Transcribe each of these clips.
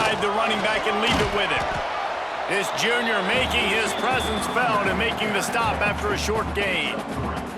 inside the running back and leave it with him. This junior making his presence felt and making the stop after a short gain.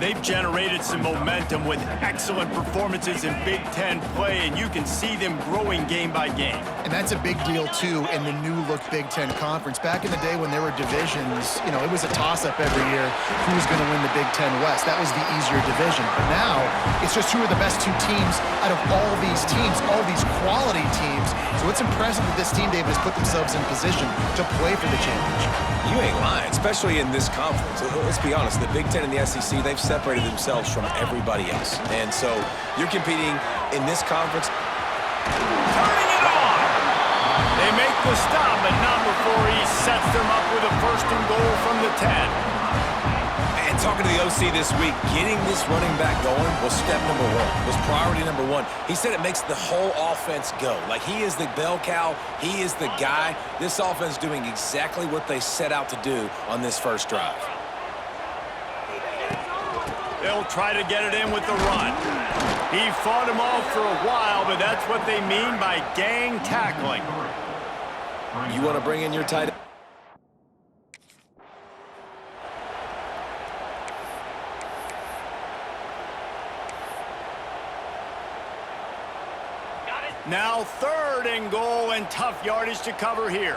They've generated some momentum with excellent performances in Big Ten play, and you can see them growing game by game. And that's a big deal, too, in the new-look Big Ten Conference. Back in the day when there were divisions, you know, it was a toss-up every year who was going to win the Big Ten West. That was the easier division. But now, it's just who are the best two teams out of all these teams, all these quality teams. So it's impressive that this team, David, has put themselves in position to play for the championship. You ain't lying, especially in this conference. Let's be honest, the Big Ten and the SEC, they've separated themselves from everybody else. And so you're competing in this conference. Turning it on! They make the stop, but not before he sets them up with a first and goal from the 10. And talking to the OC this week, getting this running back going was step number one, was priority number one. He said it makes the whole offense go. Like, he is the bell cow, he is the guy. This offense doing exactly what they set out to do on this first drive. They'll try to get it in with the run. He fought him off for a while, but that's what they mean by gang tackling. You want to bring in your tight end? Now 3rd and goal and tough yardage to cover here.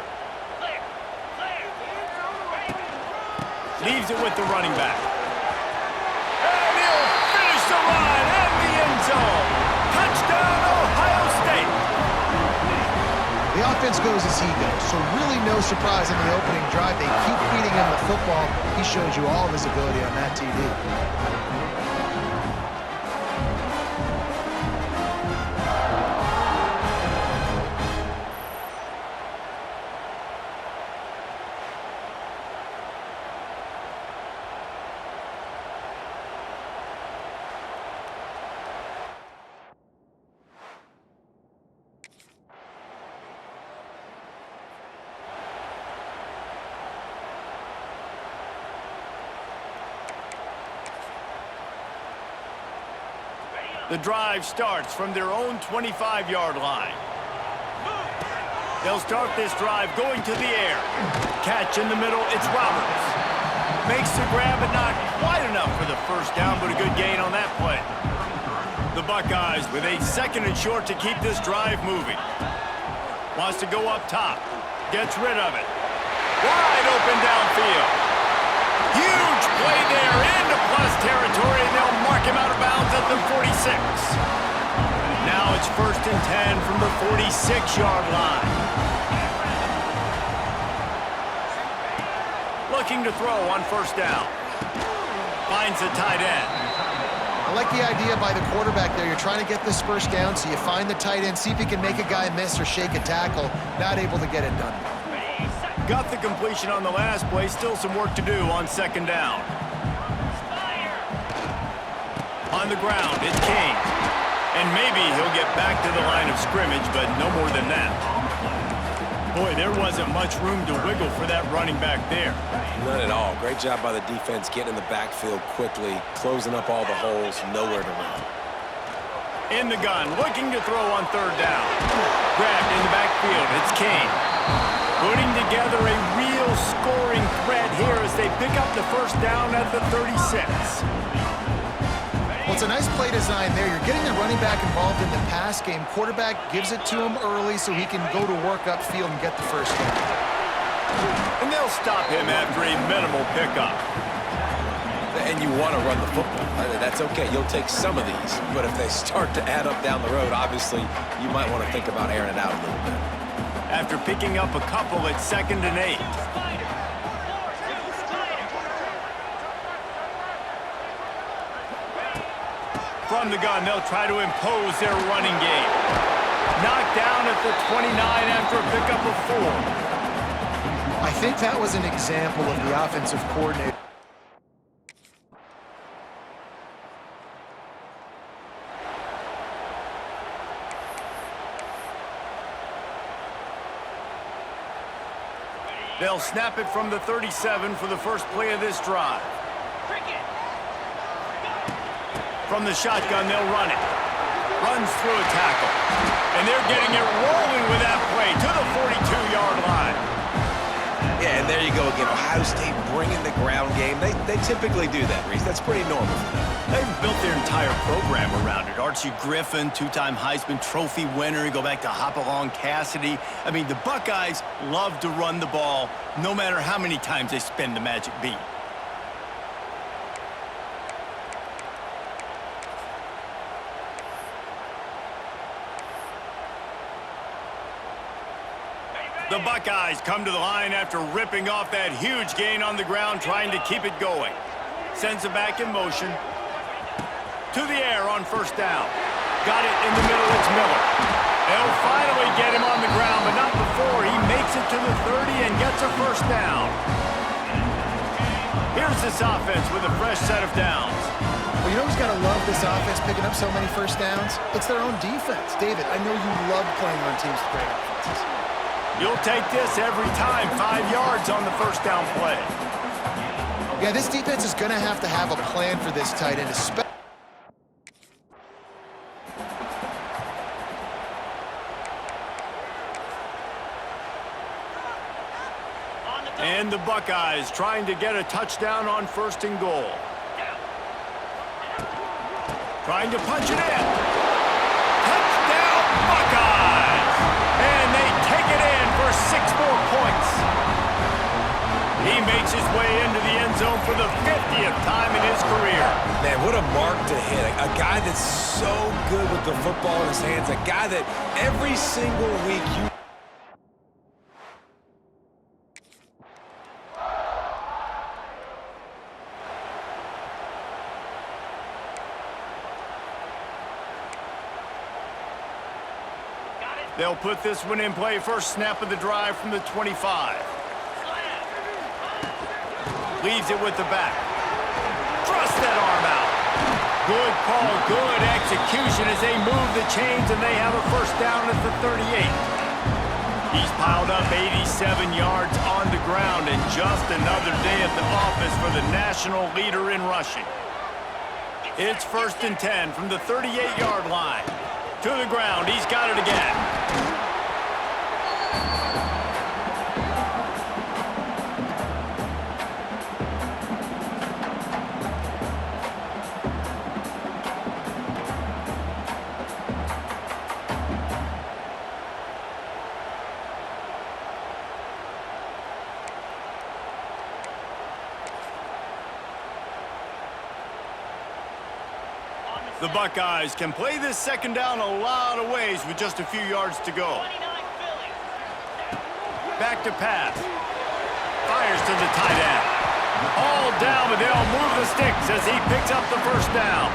Leaves it with the running back. And he'll finish the run in the end zone. Touchdown, Ohio State. The offense goes as he goes, so really no surprise in the opening drive. They keep feeding him the football. He shows you all of his ability on that TD. The drive starts from their own 25-yard line. They'll start this drive going to the air. Catch in the middle, it's Roberts. Makes the grab, but not quite enough for the first down, but a good gain on that play. The Buckeyes with a 2nd and short to keep this drive moving. Wants to go up top. Gets rid of it. Wide open downfield. Huge play there into plus territory, and they'll mark him out of bounds at the 46. Now it's 1st and 10 from the 46-yard line. Looking to throw on 1st down. Finds the tight end. I like the idea by the quarterback there. You're trying to get this 1st down, so you find the tight end, see if he can make a guy miss or shake a tackle. Not able to get it done. Got the completion on the last play. Still some work to do on 2nd down. On the ground, it's King. And maybe he'll get back to the line of scrimmage, but no more than that. Boy, there wasn't much room to wiggle for that running back there. None at all. Great job by the defense getting in the backfield quickly, closing up all the holes, nowhere to run. In the gun, looking to throw on 3rd down. Grabbed in the backfield, it's King. Putting together a real scoring threat here as they pick up the 1st down at the 36. Well, it's a nice play design there. You're getting the running back involved in the pass game. Quarterback gives it to him early so he can go to work upfield and get the 1st down. And they'll stop him after a minimal pickup. And you want to run the football. That's okay. You'll take some of these. But if they start to add up down the road, obviously, you might want to think about airing it out a little bit. After picking up a couple at 2nd and 8. From the gun, they'll try to impose their running game. Knocked down at the 29 after a pickup of 4. I think that was an example of the offensive coordinator. They'll snap it from the 37 for the first play of this drive. From the shotgun, they'll run it. Runs through a tackle. And they're getting it rolling with that play to the 42-yard line. Yeah, and there you go again. Ohio State bringing the ground game. They typically do that, Reese. That's pretty normal for them. They've built their entire program around it. Archie Griffin, two-time Heisman Trophy winner. You go back to Hopalong Cassidy. I mean, the Buckeyes love to run the ball no matter how many times they spin the magic beat. The Buckeyes come to the line after ripping off that huge gain on the ground, trying to keep it going. Sends it back in motion. To the air on first down. Got it in the middle, it's Miller. They'll finally get him on the ground, but not before he makes it to the 30 and gets a first down. Here's this offense with a fresh set of downs. Well, you know who's got to love this offense picking up so many first downs? It's their own defense. David, I know you love playing on teams with great offenses. You'll take this every time. 5 yards on the first down play. Yeah, this defense is going to have a plan for this tight end, especially. And the Buckeyes trying to get a touchdown on first and goal. Trying to punch it in. Touchdown, Buckeyes! And they take it in for 6 more points. He makes his way into the end zone for the 50th time in his career. Man, what a mark to hit. A guy that's so good with the football in his hands. A guy that every single week you... They'll put this one in play. First snap of the drive from the 25. Leaves it with the back. Thrust that arm out. Good call, good execution as they move the chains, and they have a first down at the 38. He's piled up 87 yards on the ground, and just another day at the office for the national leader in rushing. It's first and 10 from the 38-yard line. To the ground, he's got it again. The Buckeyes can play this second down a lot of ways with just a few yards to go. Back to pass. Fires to the tight end. All down, but they'll move the sticks as he picks up the first down.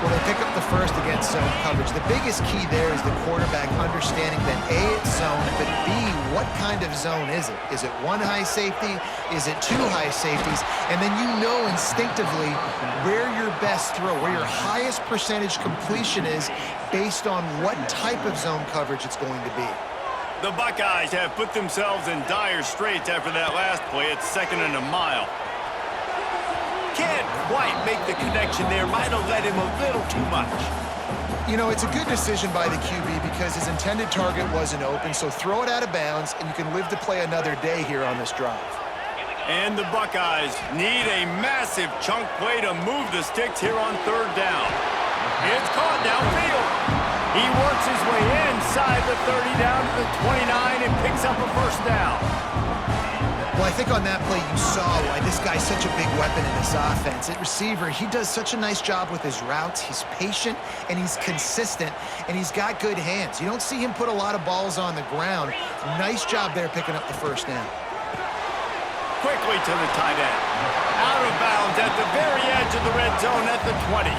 Well, they pick up the first against zone coverage. The biggest key there is the quarterback understanding that A, it's zone, but B, what kind of zone is it? Is it one high safety? Is it two high safeties? And then you know instinctively where your best throw, where your highest percentage completion is based on what type of zone coverage it's going to be. The Buckeyes have put themselves in dire straits after that last play. It's second and a mile. Can't quite make the connection there. Might have let him a little too much. You know, it's a good decision by the QB because his intended target wasn't open, so throw it out of bounds, and you can live to play another day here on this drive. And the Buckeyes need a massive chunk play to move the sticks here on third down. It's caught downfield. He works his way inside the 30 down to the 29 and picks up a first down. Well, I think on that play you saw why this guy's such a big weapon in this offense. At receiver, he does such a nice job with his routes. He's patient, and he's consistent, and he's got good hands. You don't see him put a lot of balls on the ground. Nice job there picking up the first down. Quickly to the tight end. Out of bounds at the very edge of the red zone at the 20.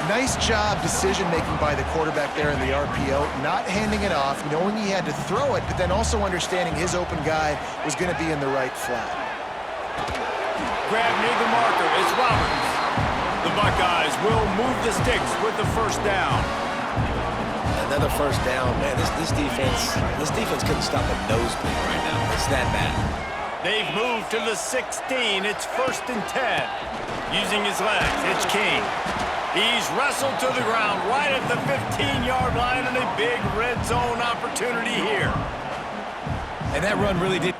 Nice job decision-making by the quarterback there in the RPO, not handing it off, knowing he had to throw it, but then also understanding his open guy was going to be in the right flat. Grab near the marker. It's Roberts. The Buckeyes will move the sticks with the first down. Another first down. Man, this defense couldn't stop a nosebleed right now. It's that bad. They've moved to the 16. It's first and 10. Using his legs, it's King. He's wrestled to the ground right at the 15-yard line, and a big red zone opportunity here. And that run really did.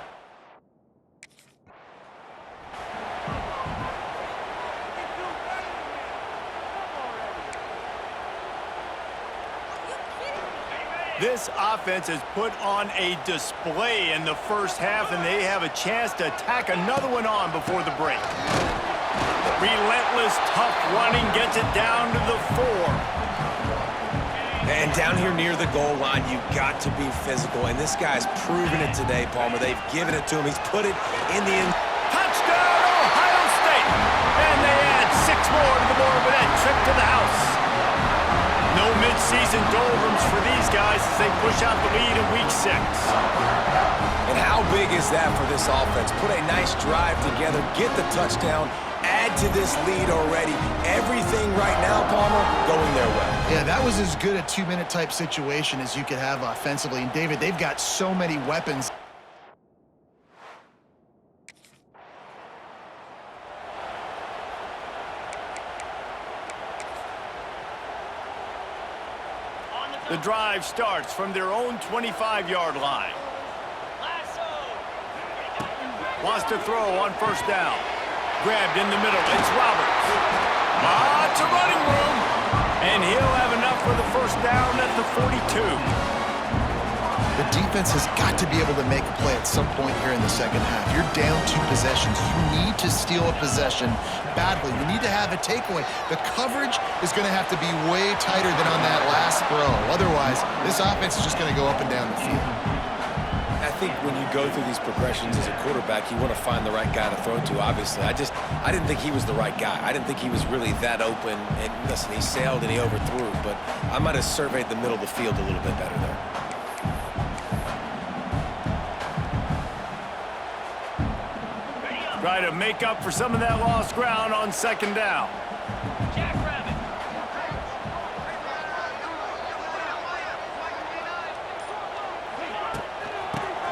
This offense has put on a display in the first half, and they have a chance to tack another one on before the break. Relentless, tough running gets it down to the 4. And down here near the goal line, you've got to be physical. And this guy's proven it today, Palmer. They've given it to him. He's put it in the end. Touchdown, Ohio State! And they add 6 more to the board with that trip to the house. No midseason doldrums for these guys as they push out the lead in Week 6. And how big is that for this offense? Put a nice drive together, get the touchdown, add to this lead already. Everything right now, Palmer, going their way. Yeah, that was as good a 2-minute type situation as you could have offensively. And David, they've got so many weapons. The drive starts from their own 25-yard line. Wants to throw on first down. Grabbed in the middle. It's Roberts. Lots of running room. And he'll have enough for the first down at the 42. The defense has got to be able to make a play at some point here in the second half. You're down 2 possessions. You need to steal a possession badly. You need to have a takeaway. The coverage is going to have to be way tighter than on that last throw. Otherwise, this offense is just going to go up and down the field. I think when you go through these progressions as a quarterback, you want to find the right guy to throw to, obviously. I didn't think he was the right guy. I didn't think he was really that open. And listen, he sailed and he overthrew, but I might have surveyed the middle of the field a little bit better there. Try to make up for some of that lost ground on second down.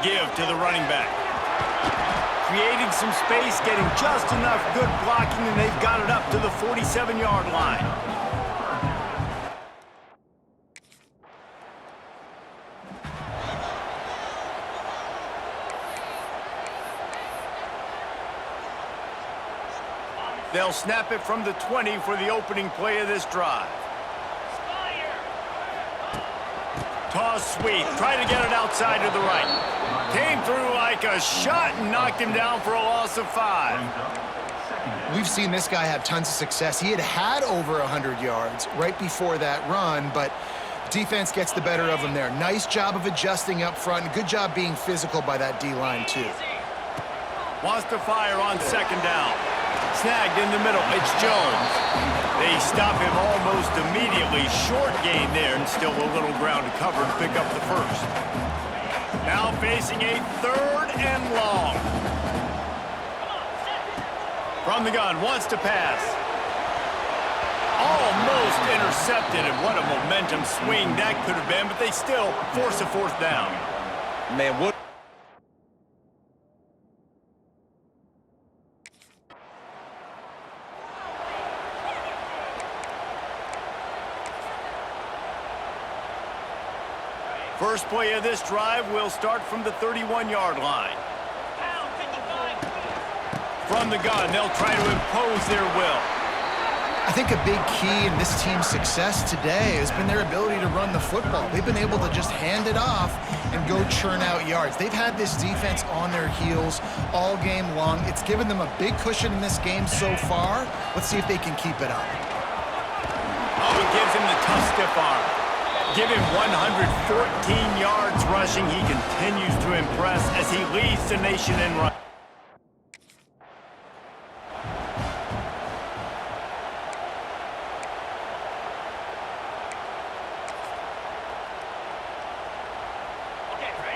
Give to the running back. Creating some space, getting just enough good blocking, and they've got it up to the 47-yard line. They'll snap it from the 20 for the opening play of this drive. Toss sweep. Try to get it outside to the right. Came through like a shot and knocked him down for a loss of 5. We've seen this guy have tons of success. He had over 100 yards right before that run, but defense gets the better of him there. Nice job of adjusting up front, and good job being physical by that D-line, too. Wants to fire on second down. Snagged in the middle. It's Jones. They stop him almost immediately. Short gain there, and still a little ground to cover to pick up the first. Now facing a 3rd and long. From the gun, wants to pass. Almost intercepted, and what a momentum swing that could have been, but they still force a 4th down. Man, what? First play of this drive will start from the 31-yard line. From the gun, they'll try to impose their will. I think a big key in this team's success today has been their ability to run the football. They've been able to just hand it off and go churn out yards. They've had this defense on their heels all game long. It's given them a big cushion in this game so far. Let's see if they can keep it up. Oh, he gives him the tough stiff arm. Give him 114 yards rushing. He continues to impress as he leads the nation in rushing.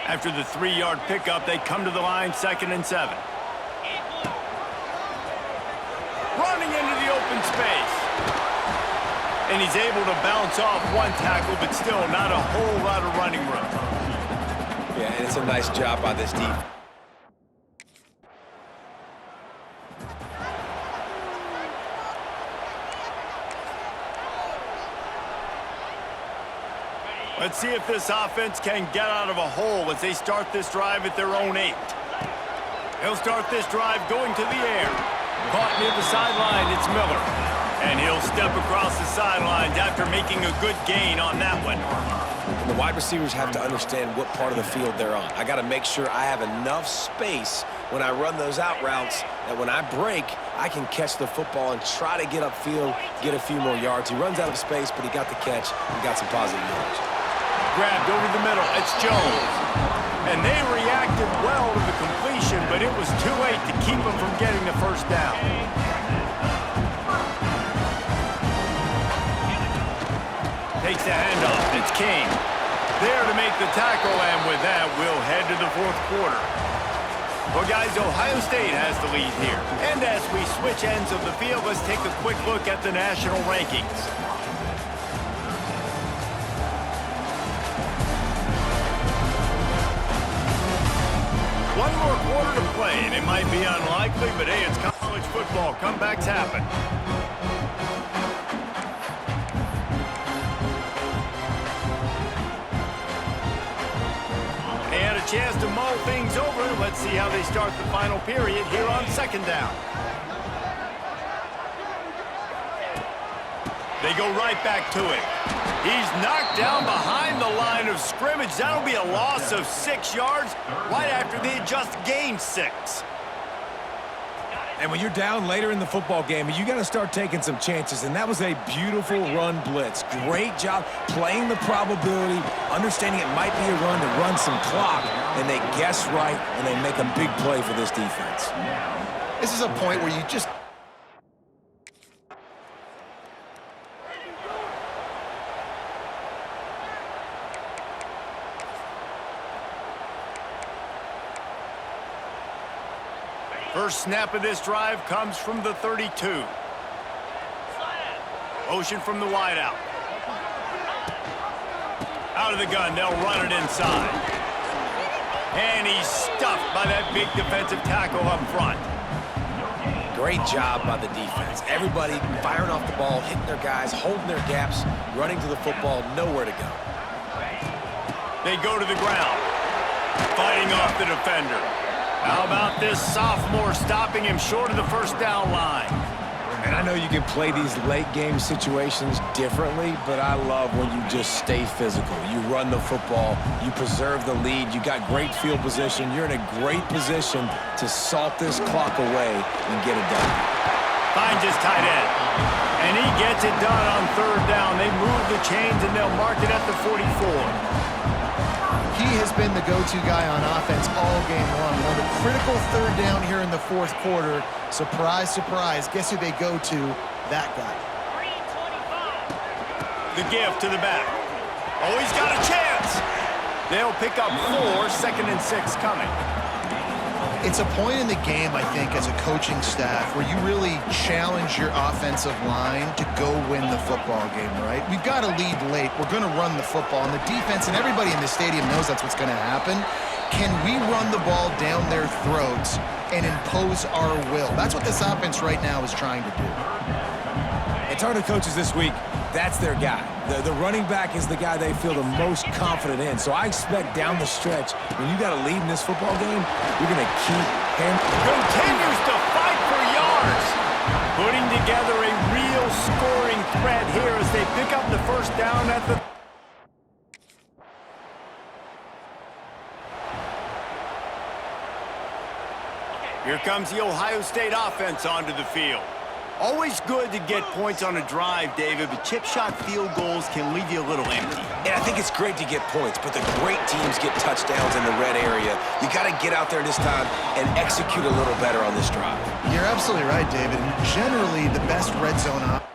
After the 3-yard pickup, they come to the line 2nd and 7. Running into the open space. And he's able to bounce off one tackle, but still not a whole lot of running room. Yeah, and it's a nice job by this defense. Let's see if this offense can get out of a hole as they start this drive at their own 8. He'll start this drive going to the air. Caught near the sideline, it's Miller. And he'll step across the sidelines after making a good gain on that one. And the wide receivers have to understand what part of the field they're on. I got to make sure I have enough space when I run those out routes that when I break, I can catch the football and try to get upfield, get a few more yards. He runs out of space, but he got the catch and got some positive yards. Grabbed over the middle, it's Jones. And they reacted well to the completion, but it was too late to keep them from getting the first down. Takes the handoff, it's King. There to make the tackle, and with that, we'll head to the fourth quarter. Well, guys, Ohio State has the lead here. And as we switch ends of the field, let's take a quick look at the national rankings. One more quarter to play, and it might be unlikely, but hey, it's college football. Comebacks happen. They had a chance to mull things over. Let's see how they start the final period here on second down. They go right back to it. He's knocked down behind the line of scrimmage. That'll be a loss of 6 yards right after they had just gained 6. And when you're down later in the football game, you got to start taking some chances, and that was a beautiful run blitz. Great job playing the probability, understanding it might be a run to run some clock, and they guess right, and they make a big play for this defense. This is a point where you just... First snap of this drive comes from the 32. Motion from the wideout. Out of the gun, they'll run it inside. And he's stuffed by that big defensive tackle up front. Great job by the defense. Everybody firing off the ball, hitting their guys, holding their gaps, running to the football, nowhere to go. They go to the ground, fighting off the defender. How about this sophomore stopping him short of the first down line? And I know you can play these late game situations differently, but I love when you just stay physical. You run the football, you preserve the lead, you got great field position. You're in a great position to salt this clock away and get it done. Finds his tight end, and he gets it done on third down. They move the chains, and they'll mark it at the 44. He has been the go-to guy on offense all game long. On the critical third down here in the fourth quarter, surprise, surprise, guess who they go to? That guy. The give to the back. Oh, he's got a chance. They'll pick up 4, 2nd and 6 coming. It's a point in the game, I think, as a coaching staff where you really challenge your offensive line to go win the football game, right? We've got to lead late. We're going to run the football. And the defense and everybody in the stadium knows that's what's going to happen. Can we run the ball down their throats and impose our will? That's what this offense right now is trying to do. And talking to coaches this week, that's their guy. The running back is the guy they feel the most confident in. So I expect down the stretch, when you got a lead in this football game, you're going to keep him. Continues to fight for yards. Putting together a real scoring threat here as they pick up the first down at the... Here comes the Ohio State offense onto the field. Always good to get points on a drive, David, but chip shot field goals can leave you a little empty. And I think it's great to get points, but the great teams get touchdowns in the red area. You got to get out there this time and execute a little better on this drive. You're absolutely right, David. And generally, the best red zone op.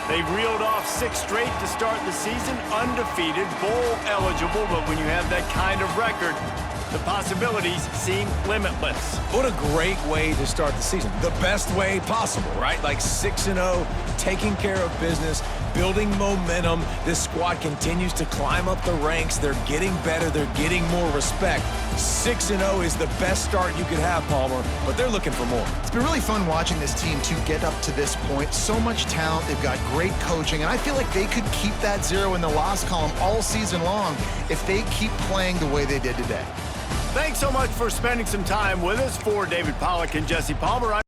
They've reeled off 6 straight to start the season, undefeated, bowl eligible, but when you have that kind of record, the possibilities seem limitless. What a great way to start the season. The best way possible, right? Like 6-0, taking care of business, building momentum. This squad continues to climb up the ranks. They're getting better. They're getting more respect. 6-0 is the best start you could have, Palmer, but they're looking for more. It's been really fun watching this team to get up to this point. So much talent. They've got great coaching, and I feel like they could keep that 0 in the loss column all season long if they keep playing the way they did today. Thanks so much for spending some time with us. For David Pollack and Jesse Palmer,